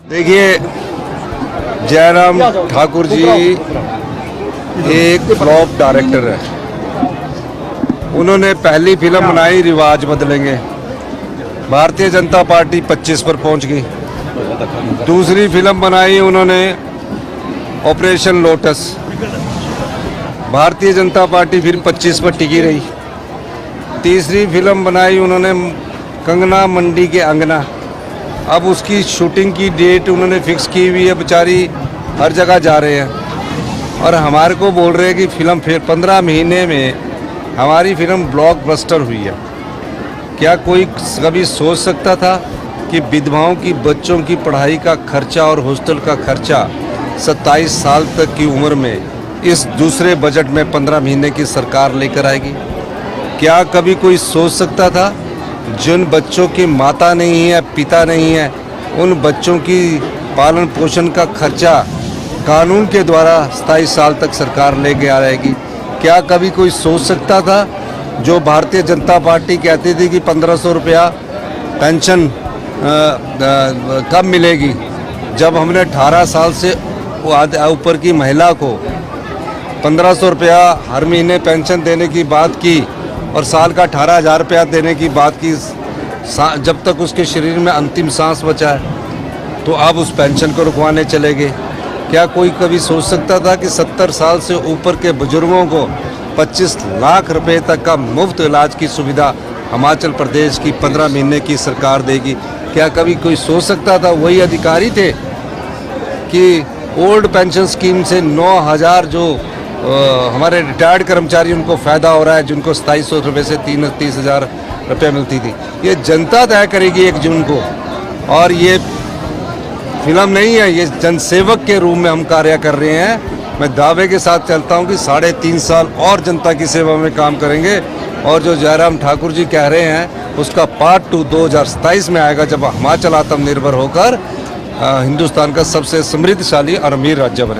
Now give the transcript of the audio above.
देखिए, जयराम ठाकुर जी एक flop director है। उन्होंने पहली फिल्म बनाई रिवाज बदलेंगे, भारतीय जनता पार्टी 25 पर पहुंच गई। दूसरी फिल्म बनाई उन्होंने operation lotus, Bharatiya Janata party फिर 25 पर टिकी रही। तीसरी फिल्म बनाई उन्होंने कंगना मंडी के अंगना, अब उसकी शूटिंग की डेट उन्होंने फिक्स की हुई है। बेचारी हर जगह जा रहे हैं और हमारे को बोल रहे हैं कि फिल्म फिर 15 महीने में हमारी फिल्म ब्लॉकबस्टर हुई है। क्या कोई कभी सोच सकता था कि विधवाओं की बच्चों की पढ़ाई का खर्चा और हॉस्टल का खर्चा 27 साल तक की उम्र में इस दूसरे बजट में 15 महीने की सरकार लेकर आएगी? क्या कभी कोई सोच सकता था जिन बच्चों की माता नहीं है, पिता नहीं है, उन बच्चों की पालन पोषण का खर्चा कानून के द्वारा 27 साल तक सरकार लेके आ रहेगी? क्या कभी कोई सोच सकता था जो भारतीय जनता पार्टी कहती थी कि 1500 रुपया पेंशन कब मिलेगी, जब हमने 18 साल से ऊपर की महिला को 1500 रुपया हर महीने पेंशन देने की बात की और साल का 18,000 रुपया देने की बात की, जब तक उसके शरीर में अंतिम सांस बचा है, तो अब उस पेंशन को रुकवाने चले गए। क्या कोई कभी सोच सकता था कि 70 साल से ऊपर के बुजुर्गों को 25 लाख रुपए तक का मुफ्त इलाज की सुविधा हिमाचल प्रदेश की 15 महीने की सरकार देगी? क्या कभी कोई सोच सकता था वही अधिकारी थे कि ओल्ड पेंशन स्कीम से 9,000 जो हमारे रिटायर्ड कर्मचारी उनको फ़ायदा हो रहा है, जिनको 2700 रुपये से 30,000 रुपये मिलती थी? ये जनता तय करेगी 1 जून को। और ये फिल्म नहीं है, ये जनसेवक के रूप में हम कार्य कर रहे हैं। मैं दावे के साथ चलता हूं कि 3.5 साल और जनता की सेवा में काम करेंगे और जो जयराम ठाकुर जी कह रहे हैं उसका पार्ट 2 2027 में आएगा, जब हिमाचल आत्मनिर्भर होकर हिंदुस्तान का सबसे समृद्धशाली और अमीर राज्य बने।